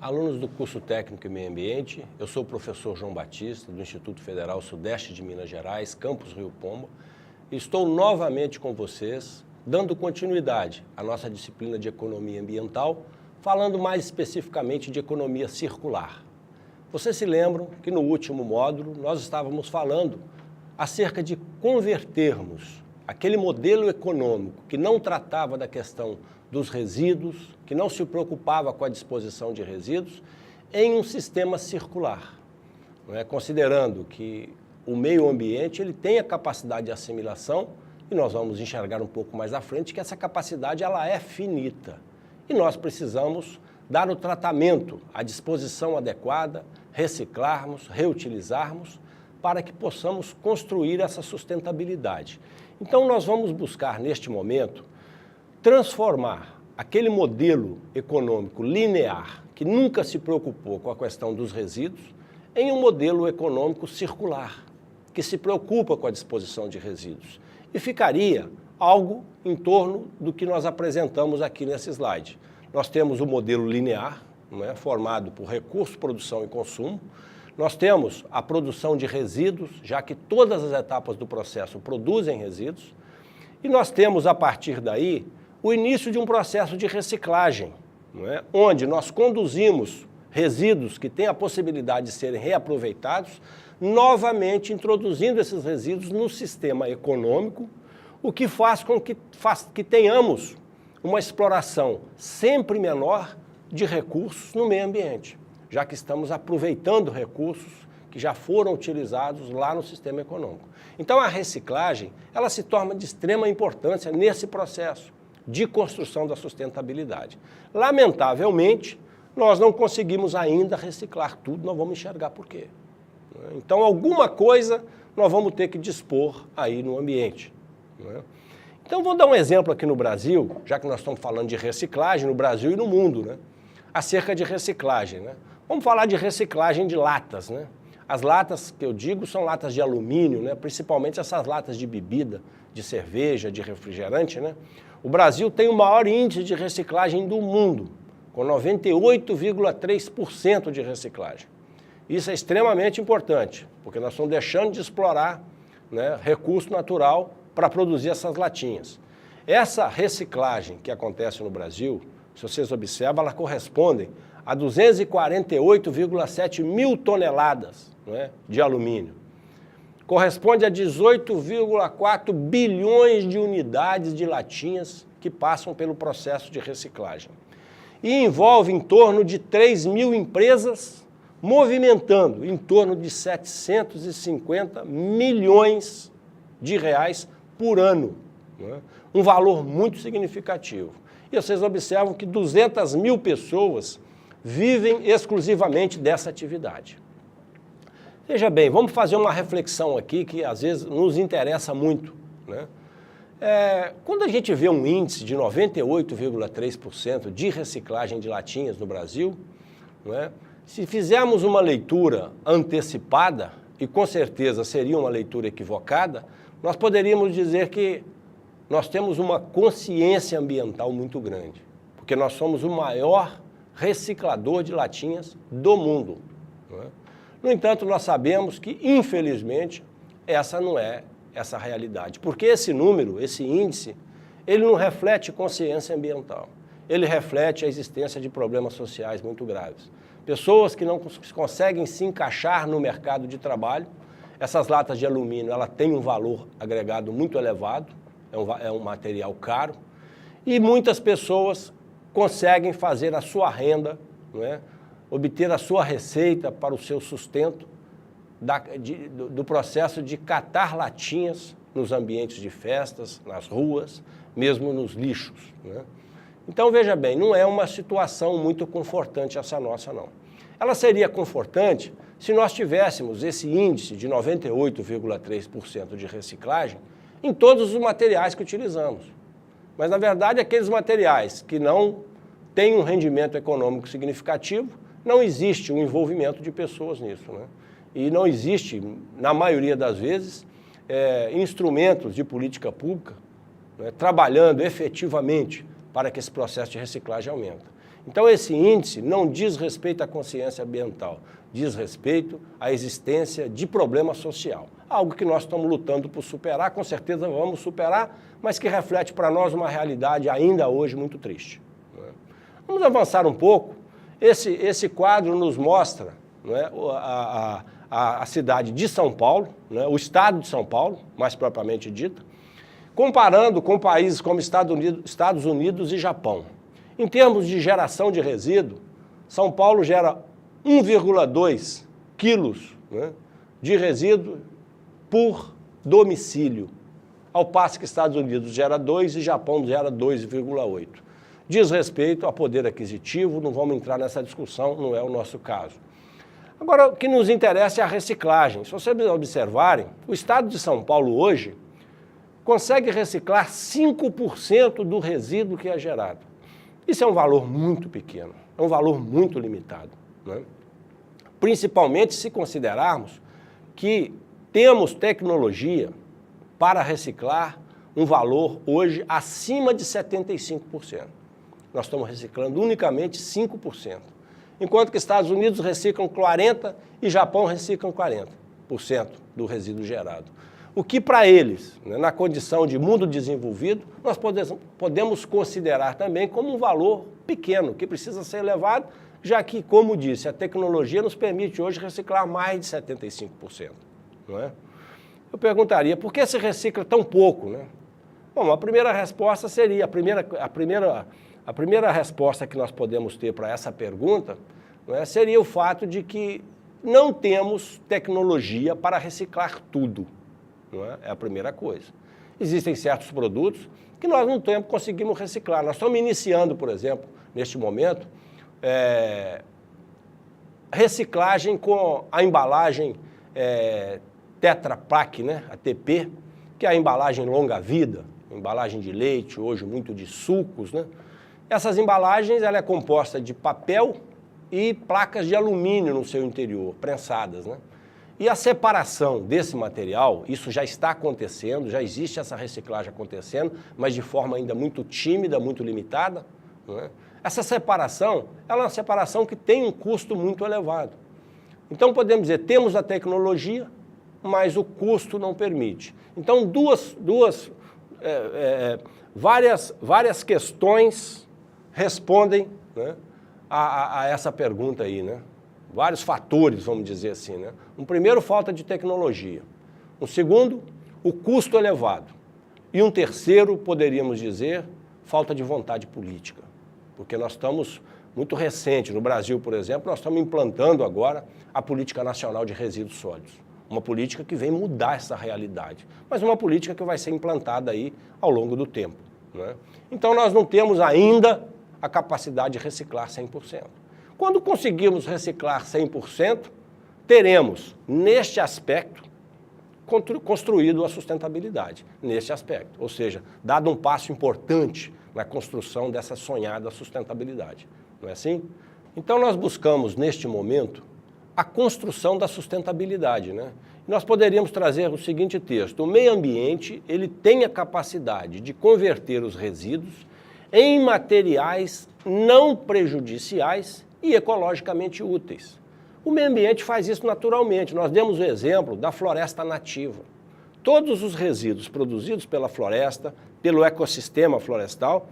Alunos do curso técnico em meio ambiente, eu sou o professor João Batista, do Instituto Federal Sudeste de Minas Gerais, campus Rio Pomba, e estou novamente com vocês, dando continuidade à nossa disciplina de economia ambiental, falando mais especificamente de economia circular. Vocês se lembram que no último módulo nós estávamos falando acerca de convertermos aquele modelo econômico que não tratava da questão dos resíduos, que não se preocupava com a disposição de resíduos, em um sistema circular. Considerando que o meio ambiente ele tem a capacidade de assimilação, e nós vamos enxergar um pouco mais à frente que essa capacidade ela é finita. E nós precisamos dar o tratamento, a disposição adequada, reciclarmos, reutilizarmos, para que possamos construir essa sustentabilidade. Então nós vamos buscar neste momento transformar aquele modelo econômico linear, que nunca se preocupou com a questão dos resíduos, em um modelo econômico circular, que se preocupa com a disposição de resíduos. E ficaria algo em torno do que nós apresentamos aqui nesse slide. Nós temos o modelo linear, formado por recurso, produção e consumo. Nós temos a produção de resíduos, já que todas as etapas do processo produzem resíduos. E nós temos, a partir daí, o início de um processo de reciclagem, onde nós conduzimos resíduos que têm a possibilidade de serem reaproveitados, novamente introduzindo esses resíduos no sistema econômico, o que faz com que tenhamos uma exploração sempre menor de recursos no meio ambiente, já que estamos aproveitando recursos que já foram utilizados lá no sistema econômico. Então a reciclagem, ela se torna de extrema importância nesse processo de construção da sustentabilidade. Lamentavelmente, nós não conseguimos ainda reciclar tudo, nós vamos enxergar por quê. Então, alguma coisa nós vamos ter que dispor aí no ambiente. Então, vou dar um exemplo aqui no Brasil, já que nós estamos falando de reciclagem no Brasil e no mundo, acerca de reciclagem. Vamos falar de reciclagem de latas. As latas que eu digo são latas de alumínio, principalmente essas latas de bebida, de cerveja, de refrigerante. O Brasil tem o maior índice de reciclagem do mundo, com 98,3% de reciclagem. Isso é extremamente importante, porque nós estamos deixando de explorar recurso natural para produzir essas latinhas. Essa reciclagem que acontece no Brasil, se vocês observam, ela corresponde a 248,7 mil toneladas de alumínio. Corresponde a 18,4 bilhões de unidades de latinhas que passam pelo processo de reciclagem. E envolve em torno de 3 mil empresas, movimentando em torno de 750 milhões de reais por ano. Um valor muito significativo. E vocês observam que 200 mil pessoas vivem exclusivamente dessa atividade. Veja bem, vamos fazer uma reflexão aqui que às vezes nos interessa muito. Quando a gente vê um índice de 98,3% de reciclagem de latinhas no Brasil, se fizermos uma leitura antecipada, e com certeza seria uma leitura equivocada, nós poderíamos dizer que nós temos uma consciência ambiental muito grande, porque nós somos o maior reciclador de latinhas do mundo. No entanto, nós sabemos que, infelizmente, essa não é essa realidade, porque esse número, esse índice, ele não reflete consciência ambiental, ele reflete a existência de problemas sociais muito graves. Pessoas que não conseguem se encaixar no mercado de trabalho, essas latas de alumínio, ela tem um valor agregado muito elevado, é um material caro, e muitas pessoas conseguem fazer a sua renda, obter a sua receita para o seu sustento do processo de catar latinhas nos ambientes de festas, nas ruas, mesmo nos lixos. Então, veja bem, não é uma situação muito confortante essa nossa, não. Ela seria confortante se nós tivéssemos esse índice de 98,3% de reciclagem em todos os materiais que utilizamos. Mas, na verdade, aqueles materiais que não têm um rendimento econômico significativo, não existe um envolvimento de pessoas nisso. E não existe, na maioria das vezes, instrumentos de política pública trabalhando efetivamente para que esse processo de reciclagem aumente. Então, esse índice não diz respeito à consciência ambiental, diz respeito à existência de problema social. Algo que nós estamos lutando por superar, com certeza vamos superar, mas que reflete para nós uma realidade ainda hoje muito triste. Vamos avançar um pouco. Esse quadro nos mostra, não é, a cidade de São Paulo, né, o estado de São Paulo, mais propriamente dito, comparando com países como Estados Unidos e Japão. Em termos de geração de resíduo, São Paulo gera 1,2 quilos, né, de resíduo por domicílio, ao passo que Estados Unidos gera 2 e Japão gera 2,8. Diz respeito a poder aquisitivo, não vamos entrar nessa discussão, não é o nosso caso. Agora, o que nos interessa é a reciclagem. Se vocês observarem, o estado de São Paulo hoje consegue reciclar 5% do resíduo que é gerado. Isso é um valor muito pequeno, é um valor muito limitado, né? Principalmente se considerarmos que temos tecnologia para reciclar um valor hoje acima de 75%. Nós estamos reciclando unicamente 5%, enquanto que Estados Unidos reciclam 40% e Japão reciclam 40% do resíduo gerado. O que para eles, né, na condição de mundo desenvolvido, nós podemos considerar também como um valor pequeno, que precisa ser elevado, já que, como disse, a tecnologia nos permite hoje reciclar mais de 75%. Não é? Eu perguntaria, por que se recicla tão pouco, né? Bom, a primeira resposta seria, a primeira resposta que nós podemos ter para essa pergunta, não é, seria o fato de que não temos tecnologia para reciclar tudo. Não é? É a primeira coisa. Existem certos produtos que nós não conseguimos reciclar. Nós estamos iniciando, por exemplo, neste momento, reciclagem com a embalagem Tetra Pak, né? A TP, que é a embalagem longa-vida, embalagem de leite, hoje muito de sucos, né? Essas embalagens, ela é composta de papel e placas de alumínio no seu interior, prensadas, né? E a separação desse material, isso já está acontecendo, já existe essa reciclagem acontecendo, mas de forma ainda muito tímida, muito limitada, né? Essa separação, ela é uma separação que tem um custo muito elevado. Então podemos dizer, temos a tecnologia, mas o custo não permite. Então várias questões respondem, né, a essa pergunta aí, né? Vários fatores, vamos dizer assim, né? Um primeiro, falta de tecnologia. Um segundo, o custo elevado. E um terceiro, poderíamos dizer, falta de vontade política. Porque nós estamos muito recente, no Brasil, por exemplo, nós estamos implantando agora a Política Nacional de Resíduos Sólidos. Uma política que vem mudar essa realidade, mas uma política que vai ser implantada aí ao longo do tempo, né? Então nós não temos ainda a capacidade de reciclar 100%. Quando conseguirmos reciclar 100%, teremos, neste aspecto, construído a sustentabilidade, neste aspecto. Ou seja, dado um passo importante na construção dessa sonhada sustentabilidade. Não é assim? Então nós buscamos, neste momento, a construção da sustentabilidade, né? Nós poderíamos trazer o seguinte texto: o meio ambiente, ele tem a capacidade de converter os resíduos em materiais não prejudiciais e ecologicamente úteis. O meio ambiente faz isso naturalmente. Nós demos o exemplo da floresta nativa. Todos os resíduos produzidos pela floresta, pelo ecossistema florestal,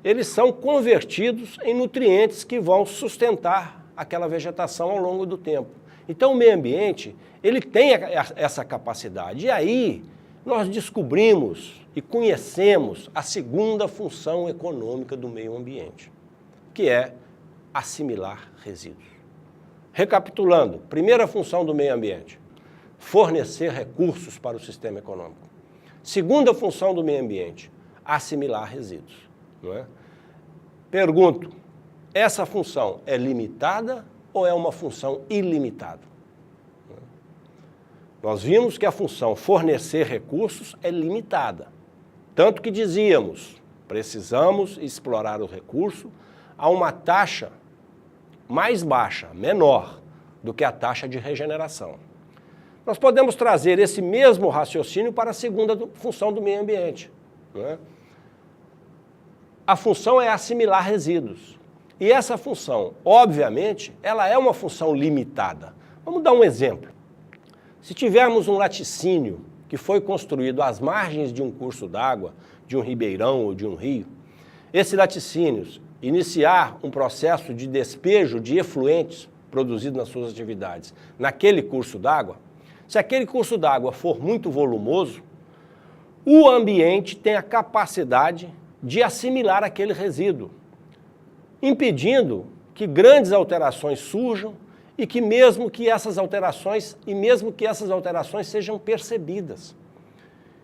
eles são convertidos em nutrientes que vão sustentar aquela vegetação ao longo do tempo. Então o meio ambiente, ele tem essa capacidade. E aí nós descobrimos e conhecemos a segunda função econômica do meio ambiente, que é assimilar resíduos. Recapitulando, primeira função do meio ambiente, fornecer recursos para o sistema econômico. Segunda função do meio ambiente, assimilar resíduos. Não é? Pergunto, essa função é limitada ou é uma função ilimitada? Nós vimos que a função fornecer recursos é limitada. Tanto que dizíamos, precisamos explorar o recurso a uma taxa mais baixa, menor, do que a taxa de regeneração. Nós podemos trazer esse mesmo raciocínio para a segunda função do meio ambiente, não é? A função é assimilar resíduos. E essa função, obviamente, ela é uma função limitada. Vamos dar um exemplo. Se tivermos um laticínio que foi construído às margens de um curso d'água, de um ribeirão ou de um rio, esse laticínio iniciar um processo de despejo de efluentes produzido nas suas atividades naquele curso d'água, se aquele curso d'água for muito volumoso, o ambiente tem a capacidade de assimilar aquele resíduo, impedindo que grandes alterações surjam e que mesmo que essas alterações sejam percebidas.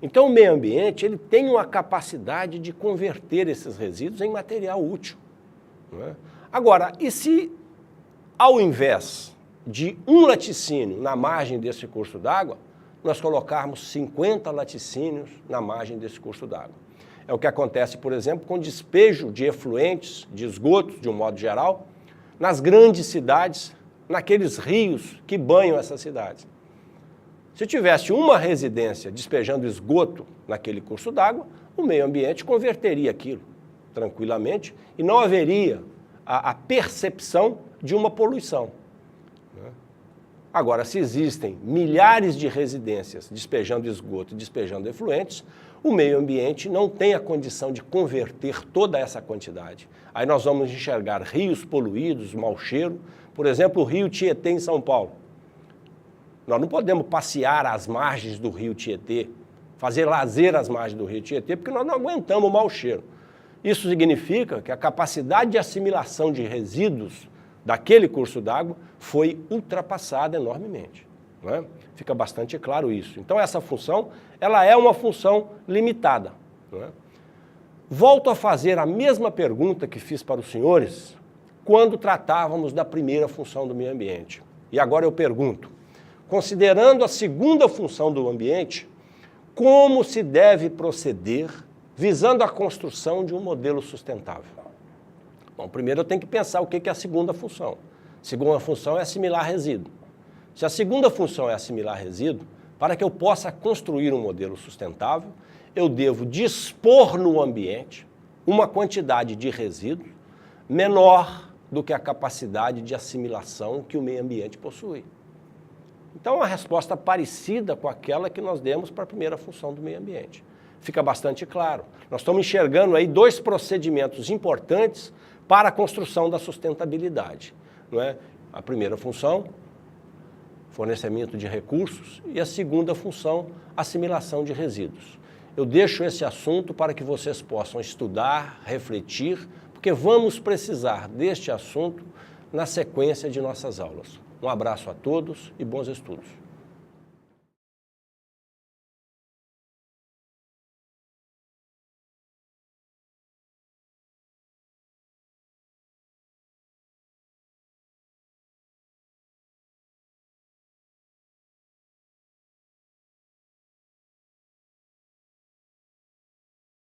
Então o meio ambiente ele tem uma capacidade de converter esses resíduos em material útil. Não é? Agora, e se ao invés de um laticínio na margem desse curso d'água, nós colocarmos 50 laticínios na margem desse curso d'água? É o que acontece, por exemplo, com despejo de efluentes, de esgotos, de um modo geral, nas grandes cidades, naqueles rios que banham essas cidades. Se tivesse uma residência despejando esgoto naquele curso d'água, o meio ambiente converteria aquilo tranquilamente e não haveria a percepção de uma poluição. Agora, se existem milhares de residências despejando esgoto e despejando efluentes, o meio ambiente não tem a condição de converter toda essa quantidade. Aí nós vamos enxergar rios poluídos, mau cheiro, por exemplo, o rio Tietê em São Paulo. Nós não podemos passear às margens do rio Tietê, fazer lazer às margens do rio Tietê, porque nós não aguentamos o mau cheiro. Isso significa que a capacidade de assimilação de resíduos daquele curso d'água foi ultrapassada enormemente. Não é? Fica bastante claro isso. Então essa função, ela é uma função limitada. Não é? Volto a fazer a mesma pergunta que fiz para os senhores quando tratávamos da primeira função do meio ambiente. E agora eu pergunto, considerando a segunda função do ambiente, como se deve proceder visando a construção de um modelo sustentável? Bom, primeiro eu tenho que pensar o que é a segunda função. A segunda função é assimilar resíduo. Se a segunda função é assimilar resíduo, para que eu possa construir um modelo sustentável, eu devo dispor no ambiente uma quantidade de resíduos menor do que a capacidade de assimilação que o meio ambiente possui. Então, é uma resposta parecida com aquela que nós demos para a primeira função do meio ambiente. Fica bastante claro. Nós estamos enxergando aí dois procedimentos importantes para a construção da sustentabilidade. Não é? A primeira função, fornecimento de recursos, e a segunda função, assimilação de resíduos. Eu deixo esse assunto para que vocês possam estudar, refletir, porque vamos precisar deste assunto na sequência de nossas aulas. Um abraço a todos e bons estudos.